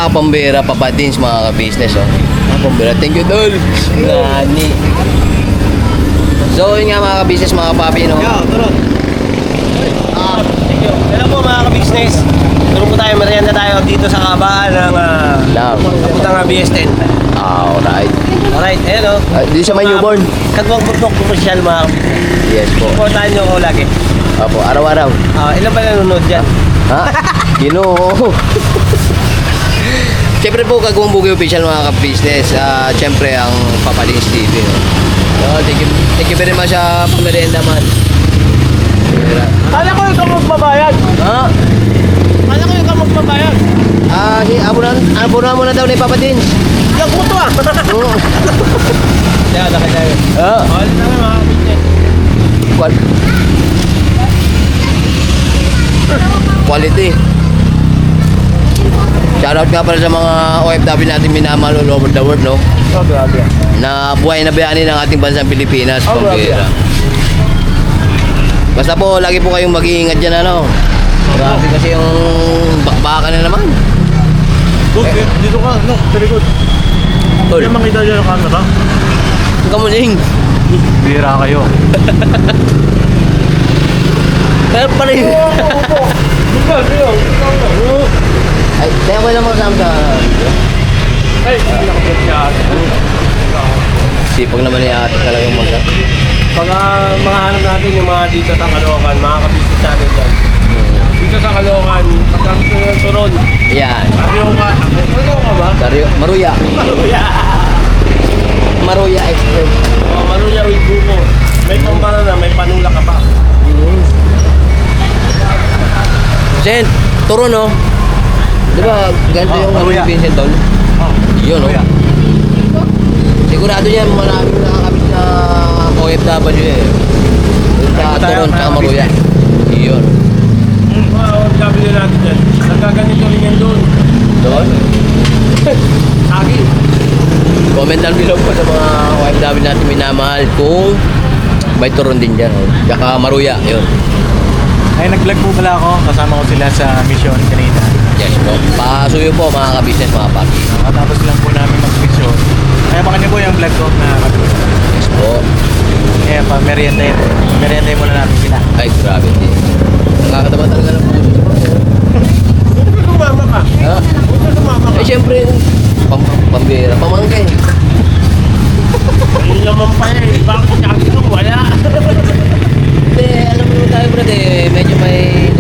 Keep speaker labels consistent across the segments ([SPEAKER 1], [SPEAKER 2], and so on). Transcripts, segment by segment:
[SPEAKER 1] Pambera Papadins mga ka-business, oh. Pambera, thank you, Dol. Nani. So, yun nga mga ka-business, mga papi, no?
[SPEAKER 2] Yo, turun. Thank you. Hello po mga ka-business. Turun po tayo, merienda tayo dito sa kabaan ng Kaputang BS10.
[SPEAKER 1] Alright.
[SPEAKER 2] Alright, ayan o.
[SPEAKER 1] Di siya may newborn.
[SPEAKER 2] Kagwang Bundok Commercial mga ka-business.
[SPEAKER 1] Yes po.
[SPEAKER 2] Supportahan nyo ako lagi.
[SPEAKER 1] Opo, araw-araw.
[SPEAKER 2] Ilan ba nanonood dyan?
[SPEAKER 1] Ha? Ginoo. Siyempre po, Kagwang Bugay Official mga ka-business. Siyempre, ang Papadins TV, no? So, thank you very much sa pamerienda man.
[SPEAKER 2] Kala ko yung magbabayad.
[SPEAKER 1] Ha?
[SPEAKER 2] Kala ko yung magbabayad.
[SPEAKER 1] Abunan mo na daw ni Papadins.
[SPEAKER 2] Yung puto ah.
[SPEAKER 1] Oo.
[SPEAKER 2] Kaya, laki tayo. All na mga ka-business.
[SPEAKER 1] Quality. Shoutout nga pala sa mga OFW natin minamahal all over the world, no?
[SPEAKER 2] Oh, grabe.
[SPEAKER 1] Na buhay na bayani ng ating bansang Pilipinas.
[SPEAKER 2] Oh,
[SPEAKER 1] Pambira. Basta po, lagi po kayong mag-iingat dyan, ano? Grabe kasi yung bakbakan na naman.
[SPEAKER 2] Dito ka, no? Sa likod.
[SPEAKER 1] Tol,
[SPEAKER 2] Hindi makita dyan ang camera.
[SPEAKER 1] kamuning.
[SPEAKER 2] Bira kayo.
[SPEAKER 1] Pero pa rin. Ay, kaya ko lang makasama sa...
[SPEAKER 2] Ay, nakapit ka.
[SPEAKER 1] Sipag naman ni ate talaga yung magka.
[SPEAKER 2] Pag mga hanap natin yung mga dito sa Caloocan, mga kabisnes natin dyan. Dito sa Caloocan, pagkang turon.
[SPEAKER 1] Yan.
[SPEAKER 2] Caloocan. Caloocan ba?
[SPEAKER 1] Maruya.
[SPEAKER 2] Maruya.
[SPEAKER 1] Maruya Express.
[SPEAKER 2] Oh, Maruya with buko. May pambara na, may panula ka pa.
[SPEAKER 1] Sen, turo no? Di ba ganito yung
[SPEAKER 2] Maruya.
[SPEAKER 1] Vincent Tol?
[SPEAKER 2] Oh,
[SPEAKER 1] Yun, no?
[SPEAKER 2] Maruya.
[SPEAKER 1] Sigurado yan, maraming nakakabit na OFW eh. Yung sa
[SPEAKER 2] Ay,
[SPEAKER 1] Turon,
[SPEAKER 2] tayo,
[SPEAKER 1] tsaka Maruya. Yun.
[SPEAKER 2] Mga OFW natin dyan. Nagkaganito rin yan doon.
[SPEAKER 1] Doon?
[SPEAKER 2] Sagi.
[SPEAKER 1] Comment down below po sa mga OFW natin minamahal kung may Turon din dyan. Oh. Tsaka Maruya, yun.
[SPEAKER 3] Ay, nag-vlog po pala ako. Kasama ko sila sa mission kanina.
[SPEAKER 1] Yes po. Pasuyo po mga ka-business, mga papi.
[SPEAKER 3] Nakatapos lang po namin mag-mission. Kaya baka niyo po yung vlog ko na
[SPEAKER 1] Yes po.
[SPEAKER 3] kaya pa, merienda muna namin sila.
[SPEAKER 1] Ay, grabe din. Nakakataba talaga ng puso.
[SPEAKER 2] Buti ka sumama ka.
[SPEAKER 1] Ha?
[SPEAKER 2] Buti ka sumama ka.
[SPEAKER 1] Eh, syempre, pambira, pamangkay.
[SPEAKER 2] Ayun naman pa eh. Bakit sagi ko? Wala.
[SPEAKER 1] Hindi, alam mo naman tayo, brad, eh, medyo may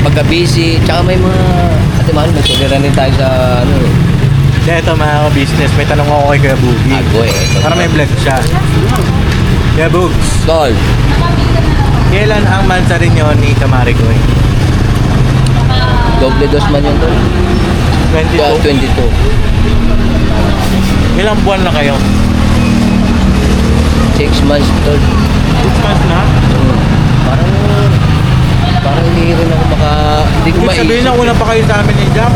[SPEAKER 1] pagka-busy, tsaka may mga atimahan, may suliran din tayo sa, ano,
[SPEAKER 3] Kaya ito mga business, may tanong ako kay Kuya Boogie.
[SPEAKER 1] ago eh.
[SPEAKER 3] Para may vlog siya. Kuya Boogs,
[SPEAKER 1] Tol,
[SPEAKER 3] kailan ang mansarinyo ni Kamarigoy?
[SPEAKER 1] doble dos man yun, Tol.
[SPEAKER 3] 22.
[SPEAKER 1] 22.
[SPEAKER 3] Ilang buwan na kayo?
[SPEAKER 1] 6 months, Tol.
[SPEAKER 3] 6 months na?
[SPEAKER 1] Parang hindi rin ako hindi ko
[SPEAKER 3] Ibig sabihin na una pa kayo sa amin ni Jack.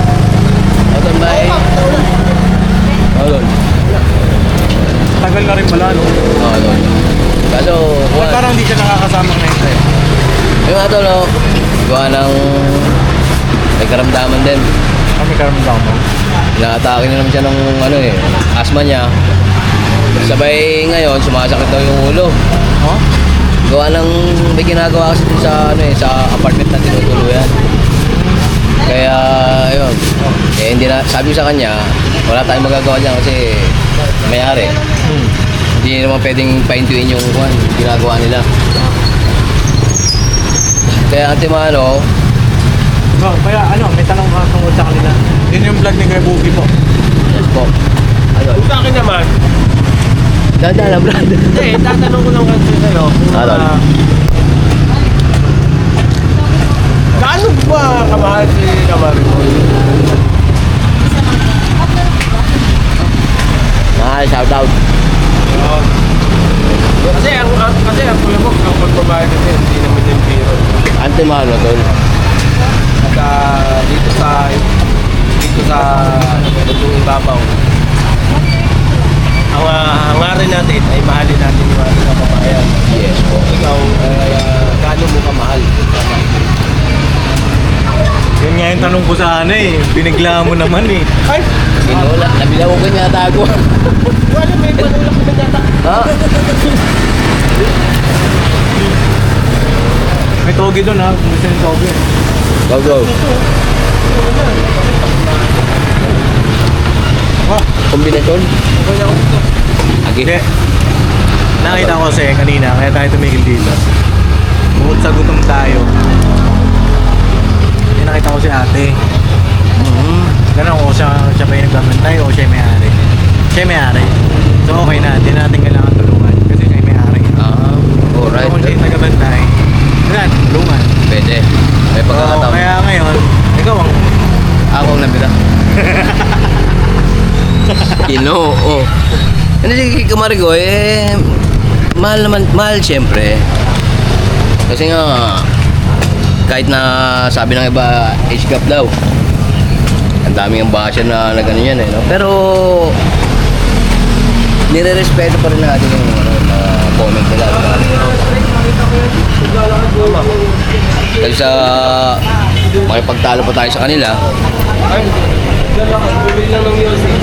[SPEAKER 1] Ano ba eh? Ano?
[SPEAKER 3] Tagal na rin pala, no?
[SPEAKER 1] Ano? Kaso,
[SPEAKER 3] Ba't parang hindi siya nakakasama ngayon sa'yo?
[SPEAKER 1] yung ato, no? Gawa ng may karamdaman din.
[SPEAKER 3] Kami karamdam mo.
[SPEAKER 1] Inaatake na naman siya ng ano eh, asma niya. Sabay ngayon, sumasakit daw yung ulo.
[SPEAKER 3] Oh?
[SPEAKER 1] Gawa ng may ginagawa kasi dun sa ano eh, sa apartment na tinutuluyan. Kaya ayun. Eh hindi na sabi ko sa kanya, wala tayong magagawa diyan kasi may-ari. Hindi naman pwedeng paintuin yung ginagawa nila. Kaya antimano,
[SPEAKER 3] Oh, kaya ano, may tanong ka tungkol sa kanila. Yun yung vlog ni Kuya Boogie po.
[SPEAKER 1] yes po. Ano?
[SPEAKER 2] Sa akin naman,
[SPEAKER 1] Dadala, brad.
[SPEAKER 2] hindi, tatanong ko lang kasi sa'yo.
[SPEAKER 1] Ano?
[SPEAKER 2] Gaano ba kamahal si Kamarigoy?
[SPEAKER 1] Shout out.
[SPEAKER 2] Kasi ang kuya mo, ang pagbabayad kasi hindi naman yung biro.
[SPEAKER 1] Antimano, tol.
[SPEAKER 2] At dito sa Bundong Ibabaw, ang hangarin natin ay mahalin natin yung ating kababayan.
[SPEAKER 1] Yes po.
[SPEAKER 2] Ikaw, gaano mo kamahal?
[SPEAKER 3] Yun nga yung tanong ko mo sana eh. Binigla mo naman eh.
[SPEAKER 2] Ay,
[SPEAKER 1] Ginula, nabilaw ko niya tago.
[SPEAKER 2] wala, may panulak na nagtata.
[SPEAKER 1] Ha?
[SPEAKER 3] May togi doon ha. Gusto yung togi.
[SPEAKER 1] Go, go.
[SPEAKER 3] Oh,
[SPEAKER 1] Kombinasyon? Agi.
[SPEAKER 3] hindi. Nakita ko kasi kanina, kaya tayo tumigil dito. Bukod sa gutom tayo. Hindi nakita ko si ate. Ganun ko siya ba yung nagbabantay o siya yung may-ari. Siya yung may-ari. So okay na, hindi natin kailangan tulungan. Kasi siya yung may-ari.
[SPEAKER 1] Ah,
[SPEAKER 3] So
[SPEAKER 1] alright.
[SPEAKER 3] kung siya yung nagbabantay, wala, tulungan.
[SPEAKER 1] Pwede. May
[SPEAKER 3] So,
[SPEAKER 1] pagkakataon.
[SPEAKER 3] kaya ngayon, ikaw ang
[SPEAKER 1] Ako ang nabila. Ginoo. Ano si Kamarigo, mahal naman, mahal siyempre. Kasi nga, kahit na sabi ng iba, age gap daw. Ang daming ang basya na gano'n yan no? Pero, nire-respeto pa rin natin yung mga comment nila. Kasi sa makipagtalo pa tayo sa kanila,
[SPEAKER 2] Ay, dyan lang, bumili lang ng music.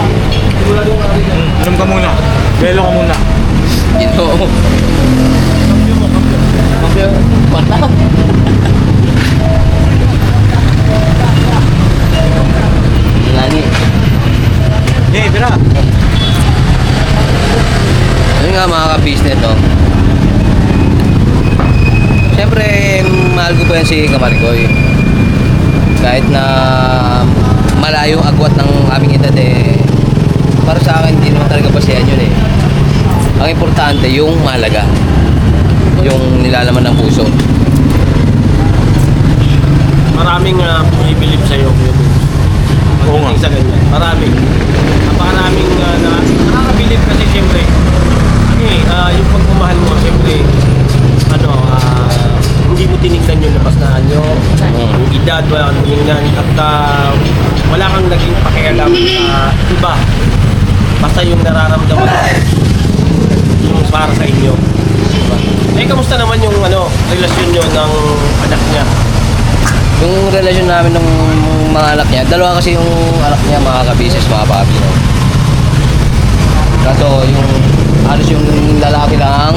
[SPEAKER 2] Wala yung karina.
[SPEAKER 3] Alam ka muna. Belo ka muna.
[SPEAKER 1] Ginoo. Mata. Lani.
[SPEAKER 3] Hey, pira.
[SPEAKER 1] Ayun nga mga ka-business, no? Siyempre, mahal ko pa yan si Kamarigoy. Kahit na malayo agwat ng aming edad para sa akin, hindi naman talaga basehan yun Ang importante, yung mahalaga. Yung nilalaman ng puso.
[SPEAKER 2] Maraming bumibilib sa'yo.
[SPEAKER 3] Oo nga.
[SPEAKER 2] Pagdating sa ganyan. Maraming. Napakaraming nakakabilib kasi siyempre. Yung pagmamahal mo, siyempre, hindi mo tinignan yung labasnaan nyo. Yung edad, wala kang tinignan. At wala kang naging pakialam sa iba. Basta yung nararamdaman mo, yung para sa inyo. Diba? Kamusta naman yung relasyon nyo ng anak niya?
[SPEAKER 1] Yung relasyon namin ng mga anak niya, dalawa kasi yung anak niya, mga ka-business, mga papi, no? Kaso yung halos yung lalaki lang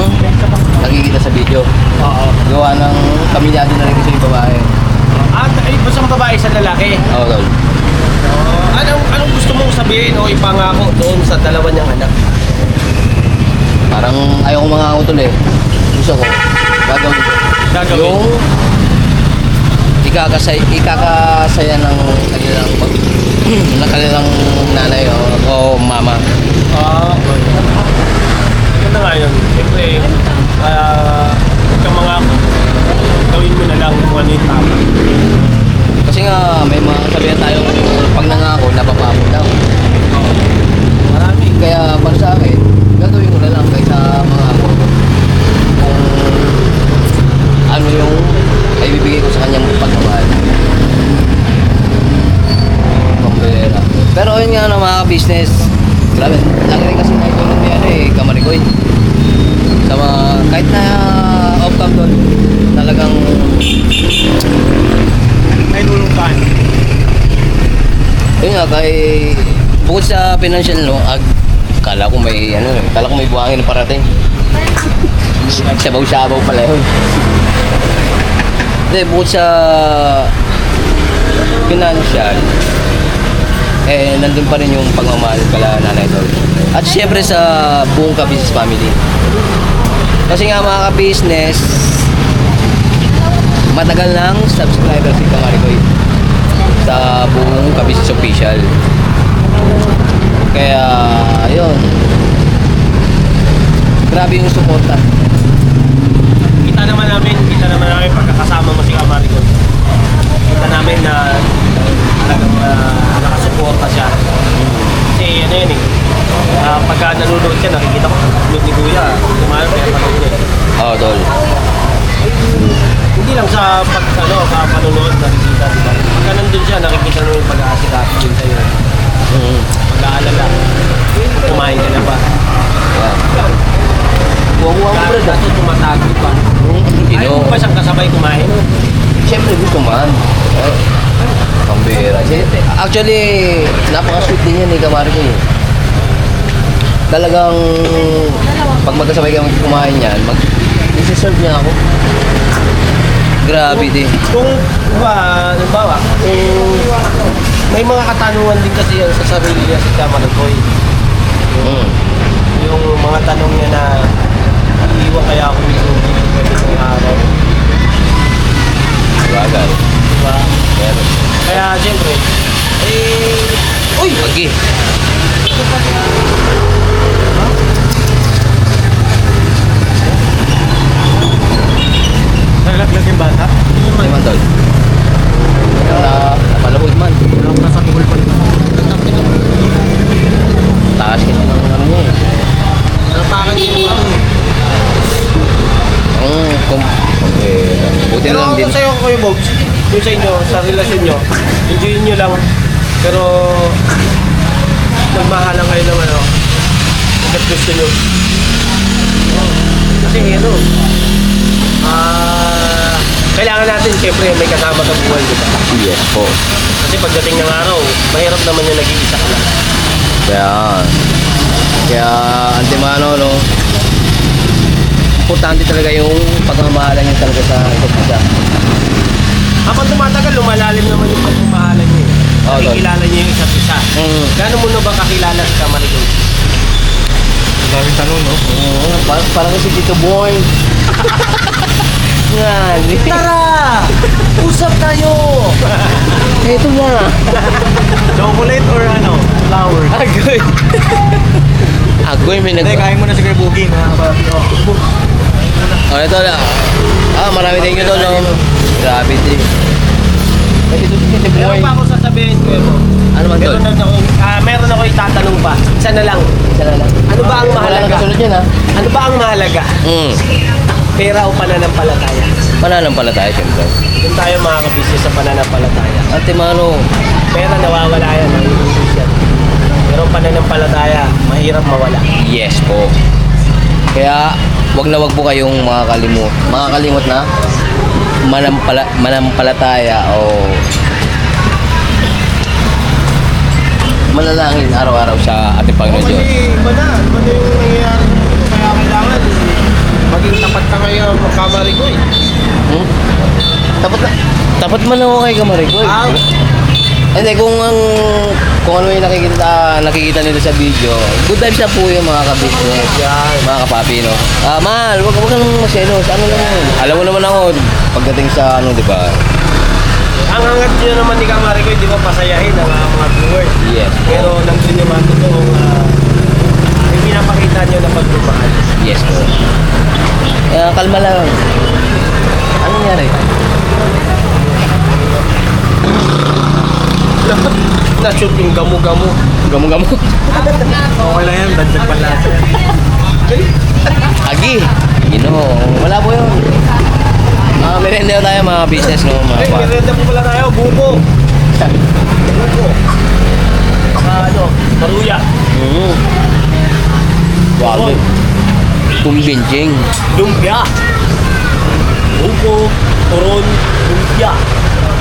[SPEAKER 1] nakikita sa video.
[SPEAKER 2] Oo.
[SPEAKER 1] Gawa ng kamilyado na rin kasi yung babae.
[SPEAKER 2] Basta ang babae sa lalaki.
[SPEAKER 1] Oo, tol.
[SPEAKER 2] Anong gusto mong sabihin o ipangako doon sa dalawa niyang anak?
[SPEAKER 1] Parang ayaw ko mangako tol Gusto ko, gagawin ko.
[SPEAKER 2] Gagawin?
[SPEAKER 1] Yung ikakasaya ng kanilang ng kanilang nanay o mama.
[SPEAKER 2] Okay. Ganda nga yun. Siyempre, huwag kang mangako. Gawin mo na lang kung ano yung tama.
[SPEAKER 1] Kasi nga, may mga kasabihan tayo pag nangako, napapako daw.
[SPEAKER 2] Marami.
[SPEAKER 1] Kaya para sa akin, gagawin ko na lang kaysa mga ako. Kung ano yung ay bibigay ko sa kanyang pagmamahal. Pambera. Pero yun nga na mga business, grabe, lagi rin kasi naitulong niya Kamarigoy. Sa mga, kahit na off-cam doon, talagang
[SPEAKER 3] May tulong ka.
[SPEAKER 1] yun nga, kay bukod sa financial kala ko may kala ko may buhangin na parating. Sabaw-sabaw pala yun. Hindi, bukod sa financial, nandun pa rin yung pagmamahal kala nanay tol. At syempre sa buong ka-business family. Kasi nga mga ka-business, matagal lang subscriber si Kamarigoy sa buong ka-business official. Kaya, ayun. Grabe yung suporta.
[SPEAKER 2] Kita naman namin pagkakasama mo si Kamarigoy. Kita namin na talagang nakasuporta siya. Kasi pagka nanonood siya, nakikita ko nanonood ni Kuya. Kumain kaya panood niya.
[SPEAKER 1] Oo, tol.
[SPEAKER 2] Hindi lang sa panonood nakikita, diba? Pagka nandun siya, nakikita mo yung pag-aasikaso din sa'yo. Pag-aalala. Kumain ka na ba?
[SPEAKER 1] Yan. Huwag mo bro.
[SPEAKER 2] Kaso tumatago pa. Ayaw mo ba siyang kasabay kumain?
[SPEAKER 1] Siyempre gusto man. Pambira. Actually, napaka-sweet din yan, Kamari ko. Talagang, pag magkasabay kami kumain yan, isi-serve niya ako. Grabe din.
[SPEAKER 2] Kung, halimbawa, may mga katanungan din kasi yan sa sarili niya si Kamarigoy.
[SPEAKER 1] Mm.
[SPEAKER 2] Yung mga tanong niya na iiwan kaya ako yung ganitong araw.
[SPEAKER 1] Bagay.
[SPEAKER 2] Diba?
[SPEAKER 1] Pero,
[SPEAKER 2] Kaya siyempre,
[SPEAKER 1] uy! Lagi.
[SPEAKER 3] Naglaglag yung bata.
[SPEAKER 1] Ay, man, tol. Napalabog man.
[SPEAKER 3] Nasa tukol pa rin.
[SPEAKER 1] Taas kita ng ano niya eh.
[SPEAKER 2] natakan yung ano.
[SPEAKER 1] Buti
[SPEAKER 2] Pero
[SPEAKER 1] na lang din.
[SPEAKER 2] kung sa'yo kayo, Bogs, yung sa inyo, sa relasyon nyo, enjoy nyo lang. Pero, nagmahalan kayo ng ano, hanggat gusto nyo. Kasi ano, kailangan natin, siyempre, may kasama sa buhay, di ba?
[SPEAKER 1] Yes po.
[SPEAKER 2] Kasi pagdating ng araw, mahirap naman yung nag-iisa ka lang.
[SPEAKER 1] Kaya antimano, no? Importante talaga yung pagmamahalan niyo talaga sa isa't isa.
[SPEAKER 2] Habang tumatagal, lumalalim naman yung pagmamahalan nyo.
[SPEAKER 1] Oo,
[SPEAKER 2] Nakikilala nyo yung isa't isa. Gano'n mo na ba kakilala si Kamarigoy?
[SPEAKER 3] Daming tanong, no?
[SPEAKER 1] Parang kasi Tito Boy. Yan.
[SPEAKER 2] Tara! Usap tayo!
[SPEAKER 1] Ito na.
[SPEAKER 3] Chocolate or ano? Flower?
[SPEAKER 1] Agoy. Agoy, may
[SPEAKER 3] Hindi, kain mo na si Kuya Boogie na.
[SPEAKER 1] Oh, ito na. Marami thank you tol, no? Grabe din. Ito si Tito
[SPEAKER 2] Meron
[SPEAKER 1] Boy.
[SPEAKER 2] pa ako sasabihin ko mo.
[SPEAKER 1] Ano man tol?
[SPEAKER 2] Meron ako itatanong pa. Isa na lang.
[SPEAKER 1] Isa na lang.
[SPEAKER 2] Ano ba ang
[SPEAKER 1] Wala nang
[SPEAKER 2] mahalaga?
[SPEAKER 1] kasunod yan, ha?
[SPEAKER 2] Ano ba ang mahalaga? Pera o pananampalataya?
[SPEAKER 1] Pananampalataya, siyempre.
[SPEAKER 2] Doon tayo mga kabisnes sa pananampalataya.
[SPEAKER 1] Antimano,
[SPEAKER 2] Pera nawawala yan, nangihinggis yan. Pero pananampalataya, mahirap mawala.
[SPEAKER 1] yes po. Kaya, wag po kayong makakalimot na manampalataya o manalangin araw-araw sa ating Panginoon Diyos.
[SPEAKER 2] Iba na. Iba na yung nangyayari. Kaya kailangan maging tapat ka ngayon Kamarigoy.
[SPEAKER 1] Tapat man ako kay Kamarigoy. Hindi, kung ano yung nakikita nila sa video, good vibes na po yung mga ka-business, mga kapapi, no? Mahal, wag kang maselos, ano lang yun. Alam mo naman ako, pagdating sa ano, di ba?
[SPEAKER 2] Ang hangat nyo naman ni Kamarigoy, di ba pasayahin ang mga viewers.
[SPEAKER 1] Yes.
[SPEAKER 2] Pero nandun naman totoong yung pinapakita nyo na pagmamahal.
[SPEAKER 1] Yes po. Kalma lang. Ano nangyari?
[SPEAKER 2] Na-shoot yung gamo-gamo.
[SPEAKER 1] Gamo-gamo.
[SPEAKER 3] Okay lang yan, dagdag panlasa yan.
[SPEAKER 1] Agi. Wala po yun. Merenda tayo mga business, no? Mga
[SPEAKER 2] Ay, merenda po pala tayo, buko. Buko. Saka ano, maruya.
[SPEAKER 1] Wow. Kumbinching.
[SPEAKER 2] Lumpia. Buko, turon, lumpia.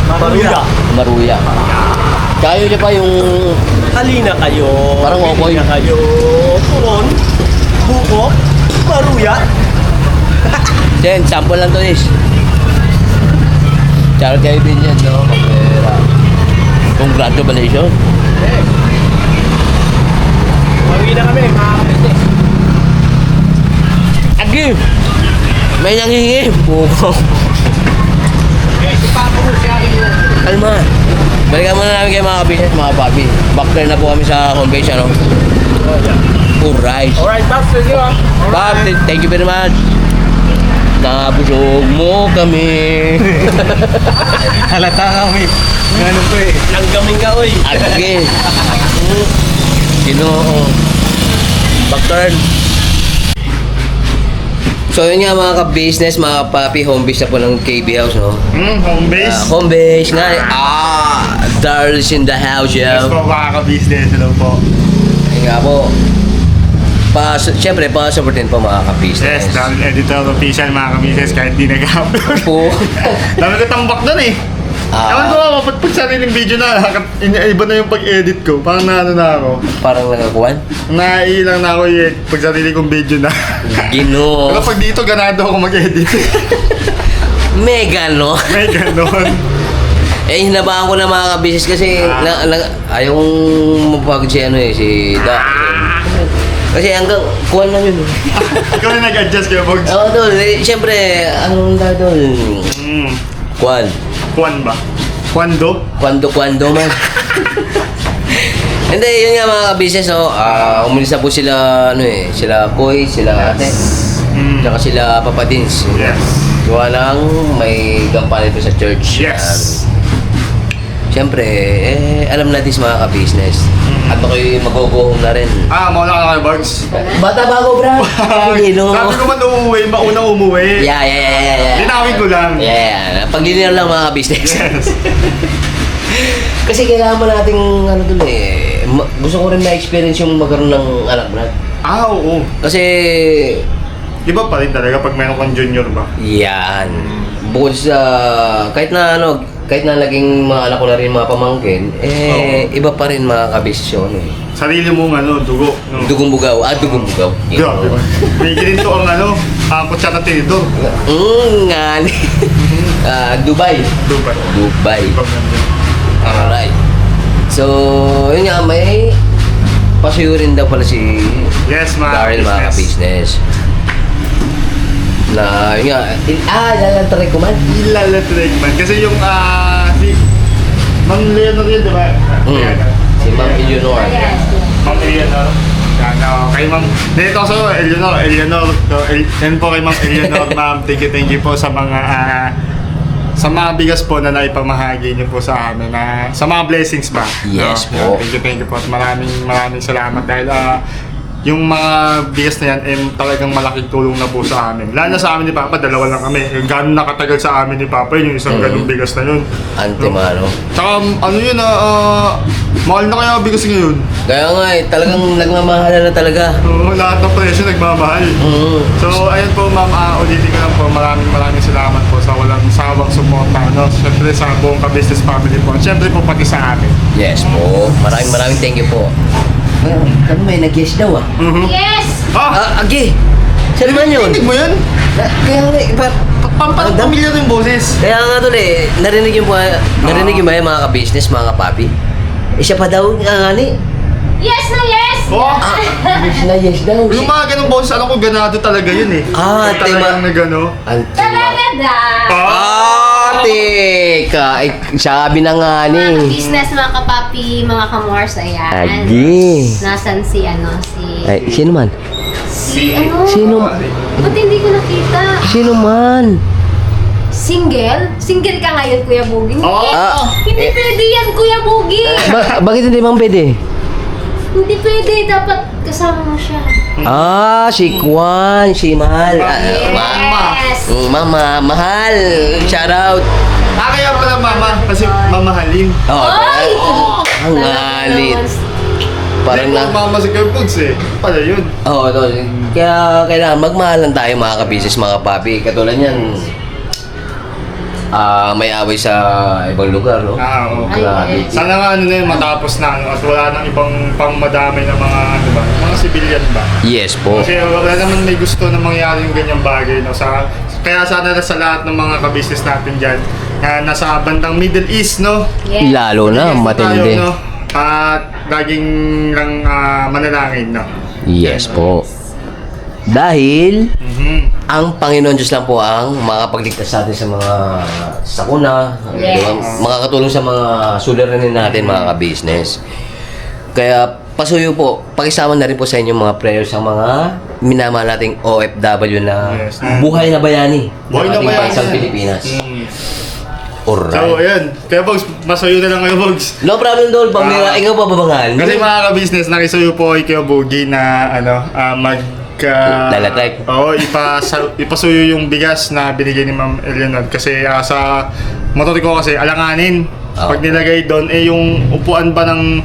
[SPEAKER 2] Maruya.
[SPEAKER 1] Maruya. Kayo niya pa yung...
[SPEAKER 2] Halina kayo.
[SPEAKER 1] Parang okoy.
[SPEAKER 2] Halina kayo. Turon, buko, maruya.
[SPEAKER 1] Then, sample lang to, Nis. Charot kayo din yan, no? Kapera. Congratulations.
[SPEAKER 2] Maruya na kami, mga kapitid.
[SPEAKER 1] Agi! May nanghingi. Buko.
[SPEAKER 2] Si Papa mo siya rin yun.
[SPEAKER 1] Kalma. Balikan muna namin kayo mga business, mga papi. Backtrack na po kami sa homepage, ano? Alright.
[SPEAKER 2] Alright, Bob, sige ah.
[SPEAKER 1] Bob, thank you very much. Nabusog mo kami.
[SPEAKER 3] Halata kami. Ganun po eh.
[SPEAKER 2] Langgaming ka, oy.
[SPEAKER 1] Agi. Ginoo. Backturn. So yun nga mga ka-business, mga papi, home base na po ng KB House, no?
[SPEAKER 3] Home base.
[SPEAKER 1] Home base nga. Darls in the house,
[SPEAKER 3] Yes
[SPEAKER 1] yeah.
[SPEAKER 3] po, makaka-business. Hello po.
[SPEAKER 1] Yun nga po. Siyempre, pa-supportin po mga ka-business.
[SPEAKER 3] Yes, dahil editor official mga ka-business kahit di nag-upload.
[SPEAKER 1] Po.
[SPEAKER 3] Dami ko tambak doon eh. Ewan ko ako, pag sariling video na, iba na yung pag-edit ko. Parang na ako.
[SPEAKER 1] Parang nakakuan.
[SPEAKER 3] Naiilang na ako pag sarili kong video na.
[SPEAKER 1] Ginoo.
[SPEAKER 3] Pero pag dito, ganado ako mag-edit.
[SPEAKER 1] Mega, no?
[SPEAKER 3] May ganon.
[SPEAKER 1] Eh, hinabaan ko na mga kabisis kasi ayaw kong mapagod si si Da. Kasi hanggang kuwan lang yun.
[SPEAKER 3] Ikaw na nag-adjust kayo, Bogs.
[SPEAKER 1] Oo, tol. Siyempre, anong da, tol? Kuwan.
[SPEAKER 3] Kwan ba? Kwando?
[SPEAKER 1] Kwando man. Hindi, yun nga mga kabisis, umalis na po sila, sila Koy, sila Ate. Tsaka sila Papa Dins.
[SPEAKER 3] Yes.
[SPEAKER 1] Gawa lang, may gampanin po sa church.
[SPEAKER 3] Yes.
[SPEAKER 1] Siyempre, alam natin sa mga ka-business. At ako'y mag-go home na rin.
[SPEAKER 3] Mauna ka na kayo, Bogs.
[SPEAKER 1] Bata ba ako, bro? Hindi, no?
[SPEAKER 3] Sabi ko man umuwi, mauna umuwi.
[SPEAKER 1] Yeah.
[SPEAKER 3] Linawin ko lang.
[SPEAKER 1] Yeah. Paglinihan lang mga business.
[SPEAKER 3] Yes.
[SPEAKER 1] Kasi kailangan mo nating, gusto ko rin na-experience yung magkaroon ng anak, Brad.
[SPEAKER 3] Oo.
[SPEAKER 1] Kasi,
[SPEAKER 3] Iba pa rin talaga pag meron kang junior ba?
[SPEAKER 1] yan. Bukod sa, kahit na naging mga anak ko na rin mga pamangkin, iba pa rin mga ka-business yun,
[SPEAKER 3] Sarili mong dugo. No?
[SPEAKER 1] Dugong bugaw. Dugong bugaw.
[SPEAKER 3] Grabe ba? May ginito ang kutsara tinidor.
[SPEAKER 1] Ngali. Dubai.
[SPEAKER 3] Dubai.
[SPEAKER 1] Alright. So, yun nga, may pasuyo rin daw pala si
[SPEAKER 3] Yes,
[SPEAKER 1] Darren, mga business. Na, yun nga, lalantry ko man.
[SPEAKER 3] Ilalatrig man. Kasi yung, si Ma'am Leonor yun, di ba?
[SPEAKER 1] Si Ma'am Eleanor.
[SPEAKER 3] Ma'am Eleanor. Kay Ma'am, dito so, Eleanor. So, yan po kay Ma'am Eleanor, ma'am. Thank you po sa mga bigas po na naipamahagi niyo po sa amin sa mga blessings ba?
[SPEAKER 1] Yes
[SPEAKER 3] No?
[SPEAKER 1] po.
[SPEAKER 3] Thank you po at maraming salamat dahil yung mga bigas na yan talagang malaking tulong na po sa amin. Lalo na sa amin ni Papa, dalawa lang kami. Gano'n nakatagal sa amin ni Papa yung isang ganung bigas na yun.
[SPEAKER 1] Antimano.
[SPEAKER 3] Tsaka yun mahal na kaya bigas ngayon.
[SPEAKER 1] Kaya nga talagang nagmamahala na talaga.
[SPEAKER 3] Lahat ng presyo nagmamahal. So, ayun po ma'am, ulitin ko lang po, maraming salamat po sa walang sawang suporta. Siyempre sa buong ka-business family po. Siyempre po pati sa amin.
[SPEAKER 1] Yes po. Maraming thank you po. Ano may nag-yes daw
[SPEAKER 4] Yes!
[SPEAKER 1] Agi! Saan naman yun?
[SPEAKER 3] Hindi mo yun?
[SPEAKER 1] Kaya nga,
[SPEAKER 3] Pamilya rin boses.
[SPEAKER 1] kaya nga tol narinig yung ba yung mga ka-business, mga ka-papi? Siya pa daw nga ni.
[SPEAKER 4] Yes na yes!
[SPEAKER 1] Yes daw.
[SPEAKER 3] Yung mga ganung boses, alam ko ganado talaga yun eh. Talagang na gano.
[SPEAKER 4] Talaga daw!
[SPEAKER 1] Teka, sabi na nga
[SPEAKER 4] Mga
[SPEAKER 1] ni.
[SPEAKER 4] business, mga kapapi, mga kamors, ayan.
[SPEAKER 1] Agi.
[SPEAKER 4] Nasaan si
[SPEAKER 1] Ay, sino man? Sino?
[SPEAKER 4] Ba't hindi ko nakita?
[SPEAKER 1] Sino man?
[SPEAKER 4] Single? Single ka ngayon, Kuya Bugi? Hindi pwede yan, Kuya Bugi!
[SPEAKER 1] Bakit hindi bang pwede?
[SPEAKER 4] Hindi pwede, dapat kasama mo siya.
[SPEAKER 1] Si Kwan, si Mahal.
[SPEAKER 4] Yes!
[SPEAKER 1] Mama, Mahal. Shout out.
[SPEAKER 3] Kaya pala mama, kasi mamahalin.
[SPEAKER 4] Ay!
[SPEAKER 1] Ang alit. Parang
[SPEAKER 3] Hindi po mama si Kuya Bugs Pala yun.
[SPEAKER 1] Oo, tol. Kaya kailangan magmahalan tayo mga ka-business, mga papi. Katulad yan, may away sa ibang lugar, no?
[SPEAKER 3] Oo.
[SPEAKER 1] Grabe.
[SPEAKER 3] Sana nga na yun, matapos na at wala nang ibang pangmadamay na mga mga civilian ba?
[SPEAKER 1] Yes po.
[SPEAKER 3] Kasi wala naman may gusto na mangyari yung ganyang bagay, no? Kaya sana na sa lahat ng mga ka-business natin dyan, na nasa bandang Middle East, no?
[SPEAKER 4] Yes.
[SPEAKER 1] Lalo na,
[SPEAKER 3] Yes,
[SPEAKER 1] matindi.
[SPEAKER 3] tayo, no? At laging lang manalangin, no?
[SPEAKER 1] Yes po. Dahil ang
[SPEAKER 3] Mhm.
[SPEAKER 1] Panginoon Diyos lang po ang makakapagligtas sa atin sa mga sakuna,
[SPEAKER 4] Yes.
[SPEAKER 1] makakatulong sa mga suliranin natin, mga ka-business. Kaya pasuyo po, pakisama na rin po sa inyo mga prayers sa mga minamahal nating OFW na
[SPEAKER 3] Yes.
[SPEAKER 1] buhay na bayani
[SPEAKER 3] Buhay
[SPEAKER 1] ng
[SPEAKER 3] na
[SPEAKER 1] ating
[SPEAKER 3] bayani.
[SPEAKER 1] bansang Pilipinas.
[SPEAKER 3] So,
[SPEAKER 1] Alright.
[SPEAKER 3] ayan. Kaya, Bogs, masuyo na lang kayo, Bogs.
[SPEAKER 1] No problem, Dol. Pamira, ikaw pa babangal.
[SPEAKER 3] Kasi mga ka-business, nakisuyo po kay Kuya Bugi na
[SPEAKER 1] Lalatag.
[SPEAKER 3] Oo, ipasuyo yung bigas na binigay ni Ma'am Eleanor. Kasi sa motor ko kasi alanganin.
[SPEAKER 1] Oo.
[SPEAKER 3] Pag nilagay doon, yung upuan ba ng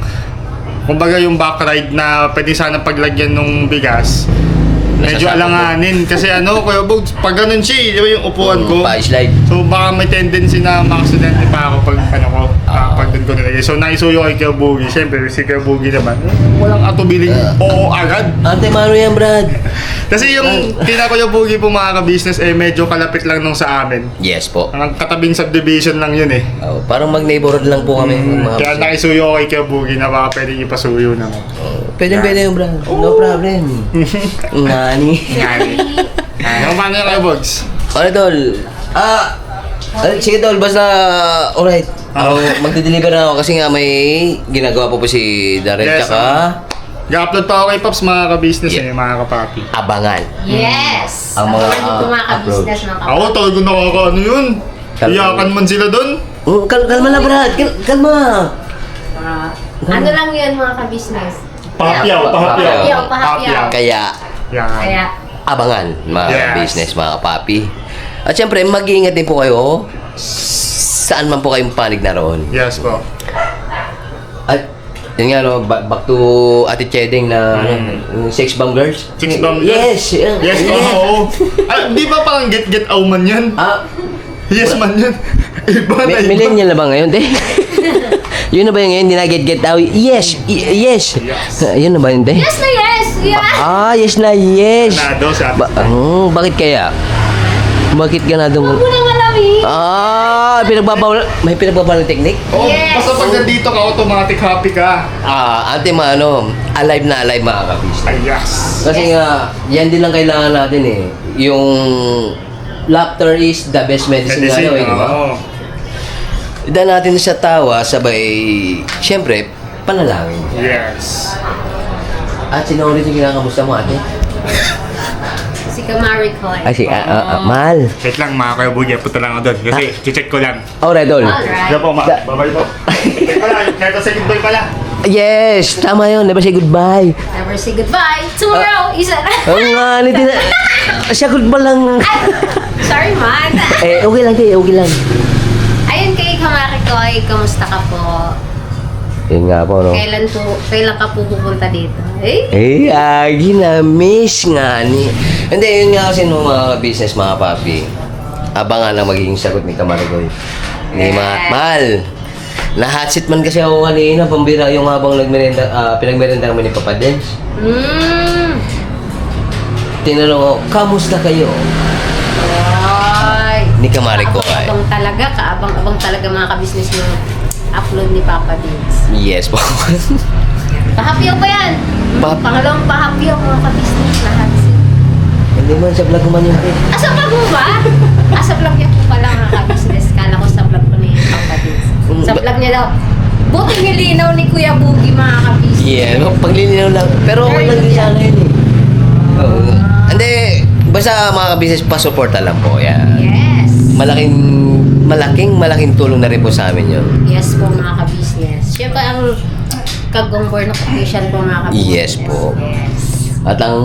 [SPEAKER 3] kumbaga yung back ride na pwede sana paglagyan ng bigas, medyo
[SPEAKER 1] Nasasakop
[SPEAKER 3] alanganin. Kasi Kuya Bogs, pag ganun siya, di ba yung upuan ko?
[SPEAKER 1] Pa-slide.
[SPEAKER 3] So baka may tendency na makaksidente pa ako pag pag doon ko nilagay. So naisuyo kay Kuya Bogi. Siyempre si Kuya Bogi naman, walang atubiling oo agad.
[SPEAKER 1] Ante, mano yan, Brad?
[SPEAKER 3] Kasi yung kina Kuya Bogi po mga ka-business medyo kalapit lang nung sa amin.
[SPEAKER 1] Yes po.
[SPEAKER 3] Ang katabing subdivision lang yun eh.
[SPEAKER 1] Oh, parang mag-neighborhood lang po kami. Mga
[SPEAKER 3] Kaya naisuyo kay Kuya Bogi na baka pwedeng ipasuyo naman.
[SPEAKER 1] Pwede yung Brad. No problem. Nani.
[SPEAKER 3] Paano yung Kuya Bogs?
[SPEAKER 1] Ano, Tol? Sige, Tol. Basta, alright. Ako, magdi-deliver na ako kasi nga may ginagawa po si Darren
[SPEAKER 3] Yes,
[SPEAKER 1] tsaka
[SPEAKER 3] Ga-upload pa ako kay Pops mga ka-business mga kapapi.
[SPEAKER 1] abangan.
[SPEAKER 4] Yes!
[SPEAKER 1] Ang mga,
[SPEAKER 4] Abangan dito mga ka-business, mga
[SPEAKER 3] Ako talaga nakakaano yun. Iyakan man sila doon.
[SPEAKER 1] Kalma lang, Brad. Kalma.
[SPEAKER 4] Ano lang yun mga ka-business?
[SPEAKER 3] Pahapyaw.
[SPEAKER 4] Pahapyaw.
[SPEAKER 1] Kaya,
[SPEAKER 3] Yan.
[SPEAKER 4] Kaya,
[SPEAKER 1] abangan, mga
[SPEAKER 3] Yes.
[SPEAKER 1] business, mga kapapi. At syempre, mag-iingat din po kayo saan man po kayong panig naroon.
[SPEAKER 3] Yes po.
[SPEAKER 1] At yun nga, no, back to Ate Chedeng na Sex Bomb Girls.
[SPEAKER 3] Six bomb.
[SPEAKER 1] Yes.
[SPEAKER 3] Yes po. Oo. Di ba parang get out man yan? Yes man yan. Iba na iba.
[SPEAKER 1] Millennial na ba ngayon, te? Yun na ba yung ngayon? Hindi na get out? Yes. Yes. Yun na ba yun, te?
[SPEAKER 4] yes na yes! Yeah!
[SPEAKER 1] Yes na yes.
[SPEAKER 3] Nado sa
[SPEAKER 1] Bakit kaya? Bakit ganadong...
[SPEAKER 4] Huwag mo nang alamin!
[SPEAKER 1] May pinagbabawal ng technique?
[SPEAKER 3] Oh,
[SPEAKER 4] Yes.
[SPEAKER 3] basta pag nandito ka, automatic happy ka.
[SPEAKER 1] Ate, alive na alive mga kabis.
[SPEAKER 3] Ay, yes.
[SPEAKER 1] Kasi nga, yan din lang kailangan natin eh. Yung laughter is the best medicine nga daw, eh, di ba?
[SPEAKER 3] Oo.
[SPEAKER 1] Dahil natin sa tawa, sabay, syempre, panalangin.
[SPEAKER 3] Yes.
[SPEAKER 1] At sino ulit yung kinakamusta mo, ate?
[SPEAKER 4] Si Kamari Koy.
[SPEAKER 1] Mahal.
[SPEAKER 3] Wait lang mga Kuya Bogi, punta lang ako doon. Kasi check ko lang.
[SPEAKER 1] Alright, Dol.
[SPEAKER 4] Alright.
[SPEAKER 3] Diyan po, bye-bye po. Check ko lang, kaya sa goodbye pala.
[SPEAKER 1] Yes, tama yun. Never say goodbye.
[SPEAKER 4] Never say goodbye. Tomorrow, isa na.
[SPEAKER 1] Oo nga, siya goodbye lang.
[SPEAKER 4] Sorry, man.
[SPEAKER 1] Okay lang, te. Okay lang.
[SPEAKER 4] Ayun kay Kamari Koy, kamusta ka po?
[SPEAKER 1] Yun nga po, no?
[SPEAKER 4] Kailan ka po pupunta dito?
[SPEAKER 1] Ginamiss nga ni... Hindi, yun nga kasi nung mga business, mga papi. Abangan ang magiging sagot ni Kamarigoy. Ni Mahal. Na-hotseat man kasi ako kanina, pambira yung habang pinagmerenda kami ni Papa Dens. Tinanong ko, kamusta kayo?
[SPEAKER 4] Ay.
[SPEAKER 1] Ni Kamarigoy.
[SPEAKER 4] Kaabang-abang talaga mga kabisnes ng upload ni Papa Dins.
[SPEAKER 1] Yes po.
[SPEAKER 4] Pahapyaw pa yan. Pangalawang pahapyaw mga kabisnes na hotseat.
[SPEAKER 1] Hindi man sa vlog man yun.
[SPEAKER 4] Sa vlog mo ba? Sa vlog niya po pala mga kabisnes. Kala ko sa vlog ko ni Papa Dins. Sa vlog niya daw, buti nilinaw ni Kuya Bugi mga kabisnes.
[SPEAKER 1] Yeah, paglilinaw lang. Pero okay lang din sana yun eh. Hindi, basta mga business pa-suporta lang po. Yan.
[SPEAKER 4] Yes.
[SPEAKER 1] Malaking tulong na rin po sa amin yun.
[SPEAKER 4] Yes po mga kabisnes. Siyempre ang Kagongborn official po mga kabisnes.
[SPEAKER 1] Yes po.
[SPEAKER 4] Yes.
[SPEAKER 1] At ang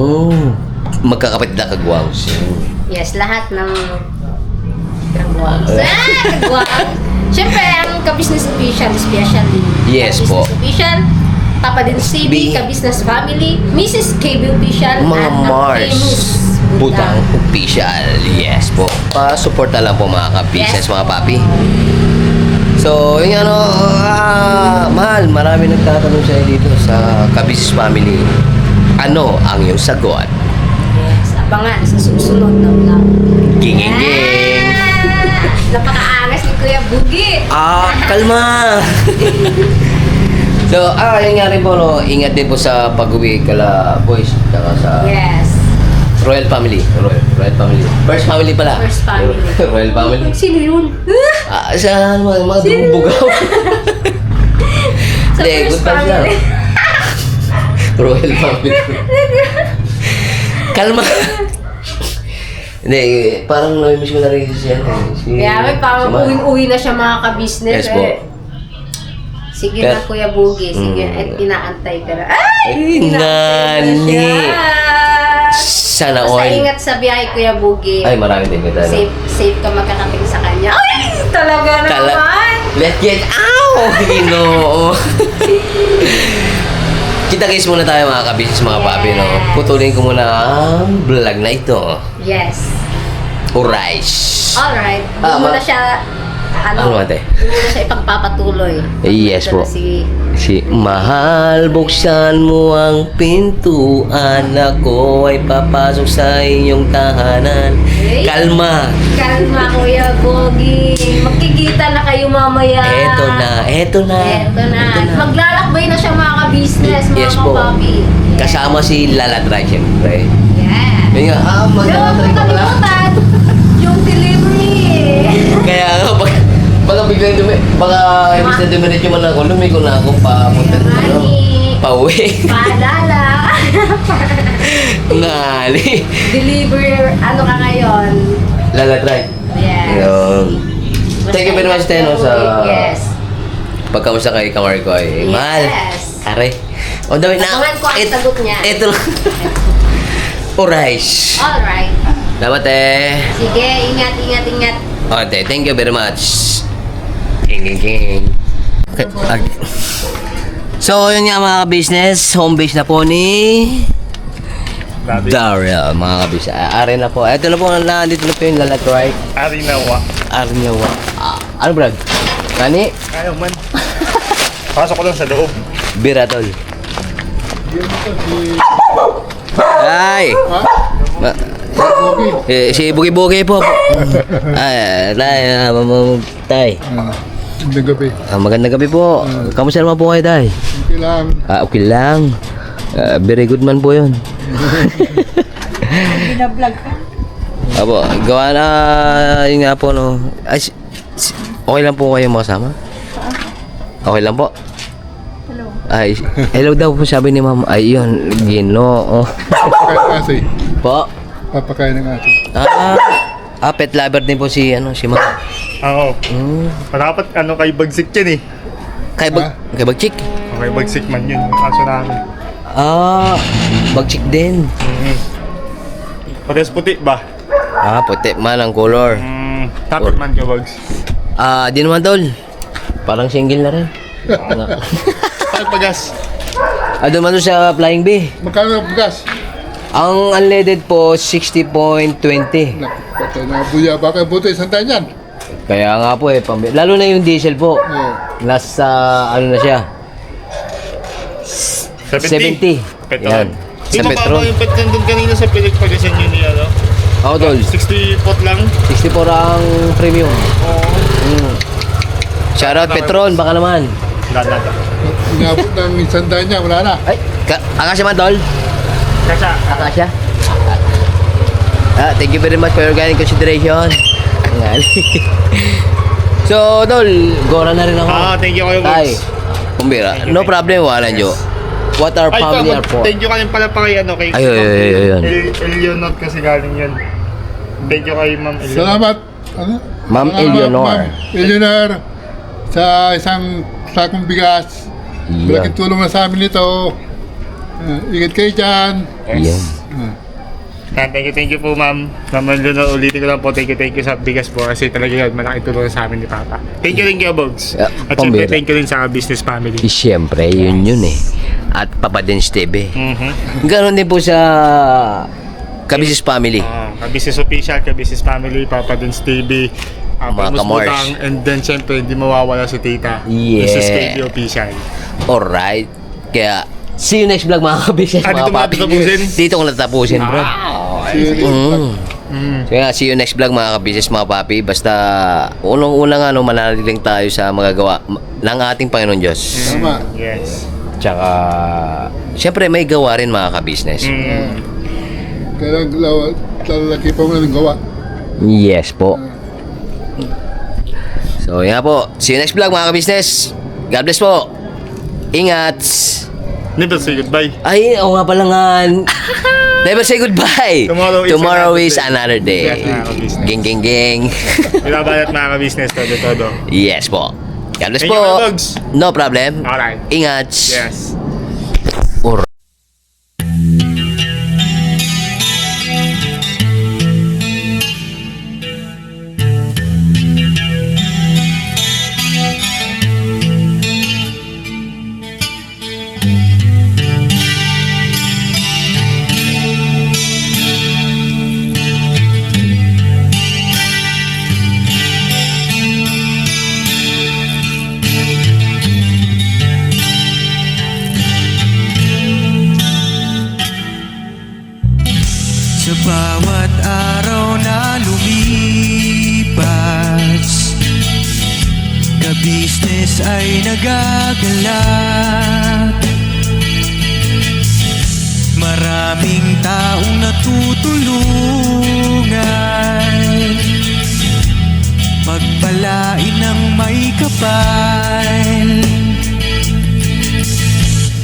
[SPEAKER 1] magkakapatid na kagwangs.
[SPEAKER 4] Yes, lahat ng kagwangs. Kagwangs. Siyempre ang kabisnes official, especially.
[SPEAKER 1] Yes po.
[SPEAKER 4] Kabisnes official, Papa Din CB, kabisnes family, Mrs. KB official,
[SPEAKER 1] Mga
[SPEAKER 4] at ang
[SPEAKER 1] Mars.
[SPEAKER 4] famous
[SPEAKER 1] Butang official. Yes po. Pa-suporta lang po mga ka-business,
[SPEAKER 4] Yes.
[SPEAKER 1] mga papi. So, yun Mahal, marami nagtatanong sa'yo dito sa ka-business family. Ano ang iyong sagot?
[SPEAKER 4] Yes, abangan sa susunod na vlog.
[SPEAKER 1] Ging.
[SPEAKER 4] Napakaangas ni Kuya Bugi.
[SPEAKER 1] Kalma! So, yun nga rin po, no, ingat din po sa pag-uwi kala boys, saka sa
[SPEAKER 4] Yes.
[SPEAKER 1] Royal Family. Royal Family. First family pala.
[SPEAKER 4] First family.
[SPEAKER 1] Royal Family.
[SPEAKER 4] Sino yun?
[SPEAKER 1] Sa mga dumubugaw.
[SPEAKER 4] Sa
[SPEAKER 1] Hindi,
[SPEAKER 4] first
[SPEAKER 1] good vibes lang.
[SPEAKER 4] family.
[SPEAKER 1] Royal Family. Kalma. Hindi, parang nami-miss ko na rin siya.
[SPEAKER 4] Kaya may parang uwing-uwi na siya mga kabisnes.
[SPEAKER 1] Yes po.
[SPEAKER 4] Sige na Kuya Bugi, sige. At inaantay ka na. Ay! Inaantay na
[SPEAKER 1] Ngani.
[SPEAKER 4] siya.
[SPEAKER 1] Sana
[SPEAKER 4] Basta
[SPEAKER 1] all.
[SPEAKER 4] ingat sa biyahe Kuya Bugi.
[SPEAKER 1] Ay, marami din kita.
[SPEAKER 4] Safe ka magkakating sa kanya. Ay! Talaga naman!
[SPEAKER 1] Let's get out! No. So, yun nga, no, ingat din po sa pag-uwi kala boys, saka sa Royal Family. First family pala. Royal Family. Kalma. Hindi, parang nami-miss ko na rin siya.
[SPEAKER 4] Sige na Kuya Bugi, sige. At inaantay ka na. Ay! Talaga naman!
[SPEAKER 1] Let's get out! No. Kita-kits muna tayo mga kabisis, mga papi, no? Putulin ko muna ang vlog na ito.
[SPEAKER 4] Yes.
[SPEAKER 1] Alright.
[SPEAKER 4] Alright.
[SPEAKER 1] Ah,
[SPEAKER 4] Doon mo
[SPEAKER 1] ma-
[SPEAKER 4] na siya,
[SPEAKER 1] Ano, ate?
[SPEAKER 4] doon mo na siya ipagpapatuloy.
[SPEAKER 1] Yes,
[SPEAKER 4] Ito
[SPEAKER 1] po.
[SPEAKER 4] na Si
[SPEAKER 1] Si Mahal, buksan mo ang pintuan. Ako ay papasok sa inyong tahanan.
[SPEAKER 4] Hey.
[SPEAKER 1] Kalma.
[SPEAKER 4] Kalma, Kuya Bogi. Magkikita na kayo mamaya.
[SPEAKER 1] Eto na.
[SPEAKER 4] Eto na. Maglalakbay na siya mga ka-business, mga
[SPEAKER 1] Yes po.
[SPEAKER 4] kapapi. Yes.
[SPEAKER 1] Kasama si Lala Drive, syempre.
[SPEAKER 4] Yeah.
[SPEAKER 1] Yun nga,
[SPEAKER 4] Huwag mo kalimutan yung delivery.
[SPEAKER 1] Kaya nga, baka biglang baka imbis na dumiretso man ako, lumiko na ako papunta na ano, pauwi.
[SPEAKER 4] Paalala.
[SPEAKER 1] Ngali.
[SPEAKER 4] Deliver, ano ka ngayon?
[SPEAKER 1] Lala Drive.
[SPEAKER 4] Yes.
[SPEAKER 1] Yun. Thank you very much, Teno, sa
[SPEAKER 4] Yes.
[SPEAKER 1] pagkamusta kay Kamar ko ay mahal.
[SPEAKER 4] Yes.
[SPEAKER 1] Are. O dami na.
[SPEAKER 4] Abangan ko ang sagot niya.
[SPEAKER 1] Ito lang. Alright.
[SPEAKER 4] Alright.
[SPEAKER 1] Salamat eh.
[SPEAKER 4] Sige, ingat.
[SPEAKER 1] Okay, thank you very much. King. So, yun nga mga business, home base na po ni Daryl, mga kabisa. Are na po. Ito na po, nandito na po yung Lala Drive.
[SPEAKER 3] Arinawa.
[SPEAKER 1] Arnawa. Ano, Brad? Kani?
[SPEAKER 3] Ayaw man. Pasok ko lang sa loob.
[SPEAKER 1] Biratol. Ay! Si Bugi-Bugi po. Ay, tay.
[SPEAKER 5] Magandang gabi.
[SPEAKER 1] Magandang gabi po. Kamusta naman po kayo, tay?
[SPEAKER 5] Okay lang.
[SPEAKER 1] Okay lang. Very good man po yun.
[SPEAKER 4] Binablog ka?
[SPEAKER 1] Apo, gawa na yun nga po, no. Ay, okay lang po kayo makasama? Okay lang po.
[SPEAKER 4] Hello.
[SPEAKER 1] Ay, hello daw po sabi ni ma'am. Ay, yun, Ginoo.
[SPEAKER 5] Papakain ng aso.
[SPEAKER 1] Po.
[SPEAKER 5] Papakain ng aso.
[SPEAKER 1] Pet lover din po si, si ma'am.
[SPEAKER 3] Oo.
[SPEAKER 1] Hmm.
[SPEAKER 3] Dapat kay Bagsik yan eh.
[SPEAKER 1] Kay Bagchik?
[SPEAKER 3] Okay, Bagsik man yun. Aso namin.
[SPEAKER 1] Bagchik din.
[SPEAKER 3] Pares puti ba?
[SPEAKER 1] Puti man ang color.
[SPEAKER 3] Tapos man ka, Bags.
[SPEAKER 1] Di naman tol. Parang single na rin.
[SPEAKER 3] Ay, pagas.
[SPEAKER 1] Doon man doon sa Flying Bee.
[SPEAKER 5] Magkano ang bugas?
[SPEAKER 1] Ang unleaded po, 60.20.
[SPEAKER 5] Naku, patay na buya. Baka buto isang tayo yan.
[SPEAKER 1] Kaya nga po lalo na yung diesel po.
[SPEAKER 5] Oo.
[SPEAKER 1] Nasa, ano na siya? 70.
[SPEAKER 3] Petrol.
[SPEAKER 1] Yan. Sa petrol.
[SPEAKER 3] yung petrol doon kanina sa Pagkasan yun ni ano?
[SPEAKER 1] Oo, tol.
[SPEAKER 3] 60 pot lang.
[SPEAKER 1] 64 ang premium.
[SPEAKER 3] Oo.
[SPEAKER 1] Shoutout Petron, baka naman.
[SPEAKER 3] Lala.
[SPEAKER 5] Inabot ng isang tayo niya. Wala na.
[SPEAKER 1] Ay, Akasya man, tol.
[SPEAKER 3] Kasa.
[SPEAKER 1] Akasya. Thank you very much for your kind consideration. Ayan. So, tol, gora na rin ako.
[SPEAKER 3] Thank you kayo,
[SPEAKER 1] Tay,
[SPEAKER 3] Bags.
[SPEAKER 1] kumbira. No problem, wala nyo. What our family are for.
[SPEAKER 3] Thank you ka rin pala pa kay kay
[SPEAKER 1] Ayun.
[SPEAKER 3] Eleanor kasi galing yan. Thank you kay Ma'am Eleanor.
[SPEAKER 5] Salamat. Ano?
[SPEAKER 1] Ma'am
[SPEAKER 5] Salamat,
[SPEAKER 1] Eleanor.
[SPEAKER 5] Ma'am Eleanor. Sa isang sakong bigas.
[SPEAKER 1] Yeah.
[SPEAKER 5] Malaking tulong na sa amin ito. Ingat kayo dyan.
[SPEAKER 1] Yan.
[SPEAKER 3] Thank you po Ma'am. Ma'am Eleanor, ulitin ko lang po, thank you sa bigas po kasi talaga yun, malaking tulong sa amin ni Papa. Thank you, Bogs.
[SPEAKER 1] Yeah,
[SPEAKER 3] At syempre,
[SPEAKER 1] pambira.
[SPEAKER 3] thank you rin sa business family.
[SPEAKER 1] Siyempre, yun eh. At Papa Dens TV.
[SPEAKER 3] Mhm.
[SPEAKER 1] Ganon din po sa Kabisis Family.
[SPEAKER 3] Ka-business official, ka-business family, Papa Dins TV,
[SPEAKER 1] Mga
[SPEAKER 3] Famous
[SPEAKER 1] kamars.
[SPEAKER 3] Butang, and then syempre, hindi mawawala si Tita.
[SPEAKER 1] Yeah.
[SPEAKER 3] Mrs. KB official.
[SPEAKER 1] Alright. Kaya, see you next vlog mga kabisis,
[SPEAKER 3] Dito
[SPEAKER 1] mga
[SPEAKER 3] mo
[SPEAKER 1] papi.
[SPEAKER 3] natatapusin?
[SPEAKER 1] Dito ko natatapusin, bro. So nga, see you next vlog mga kabisis, mga papi. Basta, unang-una nga, mananalig lang tayo sa magagawa ng ating Panginoon Diyos.
[SPEAKER 5] Tama.
[SPEAKER 3] Yes.
[SPEAKER 1] Tsaka, syempre may gawa rin mga kabisnes.
[SPEAKER 5] Kaya lalaki pa mo ng gawa.
[SPEAKER 1] Yes po. So, yan po. See you next vlog mga kabisnes. God bless po. Ingat.
[SPEAKER 3] Never say goodbye.
[SPEAKER 1] Ay, oo nga pala nga. Never say goodbye.
[SPEAKER 3] Tomorrow is
[SPEAKER 1] another day.
[SPEAKER 3] Yes, mga kabisnes.
[SPEAKER 1] Ging.
[SPEAKER 3] Binabalat mga ka-business, todo.
[SPEAKER 1] Yes po. God bless
[SPEAKER 3] Thank
[SPEAKER 1] po.
[SPEAKER 3] you, mga dogs.
[SPEAKER 1] No problem.
[SPEAKER 3] Alright.
[SPEAKER 1] Ingat.
[SPEAKER 3] Yes.
[SPEAKER 1] Alright.
[SPEAKER 6] Sa bawat araw na lumipas, ka-business ay nagagalak. Maraming taong natutulungan, pagpalain ng may kapal.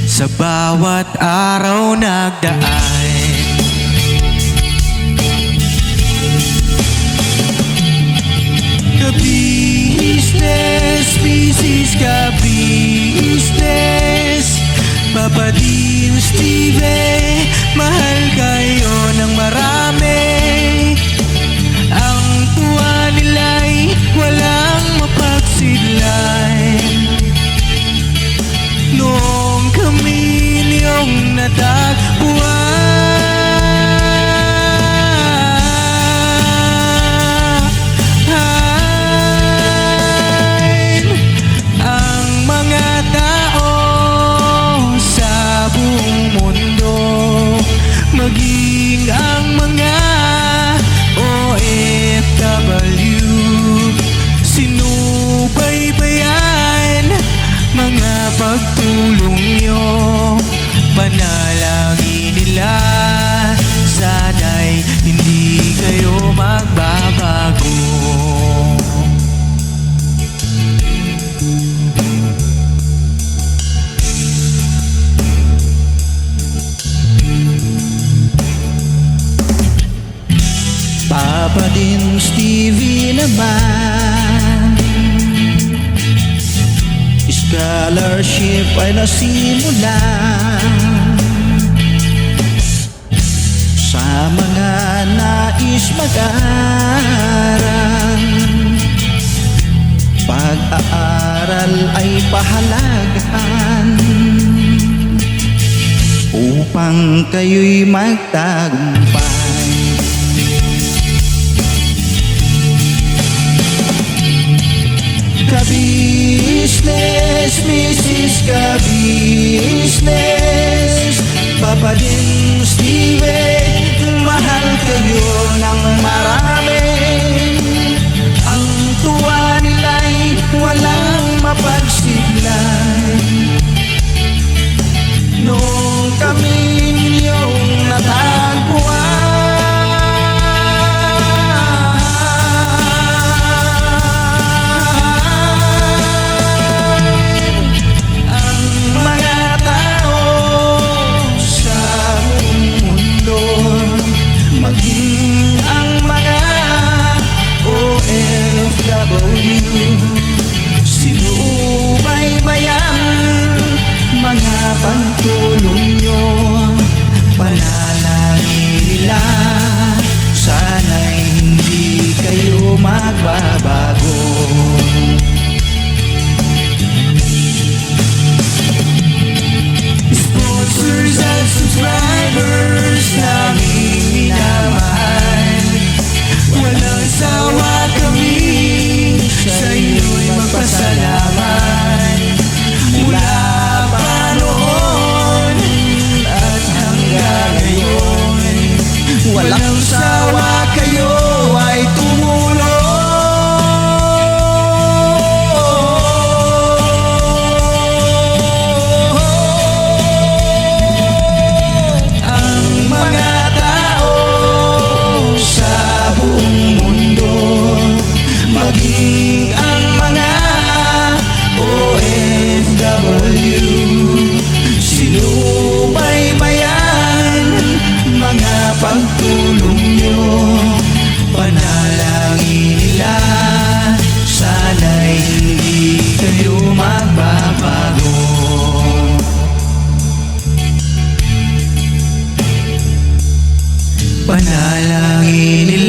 [SPEAKER 6] Sa bawat araw nagdaan, ka-business, business, ka-business, Papa Dean, Steve, mahal kayo ng marami. Ang tuwa nila'y walang mapagsidlan. Noong kami niyong natagpuan, ang mga tao sa buong mundo, maging ang mga OFW, sinubaybayan mga pagtulong nyo. Panalangin nila, sana'y hindi kayo magbabago. Papa Dean, Stevie naman, scholarship ay nasimula sa mga nais mag-aral. Pag-aaral ay pahalagahan upang kayo'y magtagumpay. Ka-business, Mrs. Ka-business, Papa Dean, Steve, mahal kayo ng marami. Ang tuwa nila'y walang mapagsidlan. Noong kami ninyong natagpuan, maging ang mga OFW, sinubaybayan mga pagtulong nyo. Panalangin nila, sana'y hindi kayo magbabago. Sponsors at subscribers naming minamahal, walang sawa kami sa inyo'y magpasalamat. Mula pa noon at hanggang ngayon, walang sawa kayo ay tumulong. Maging ang mga OFW, sinubaybayan mga pagtulong nyo. Panalangin nila, sana'y hindi kayo magbabago. Panalangin nila,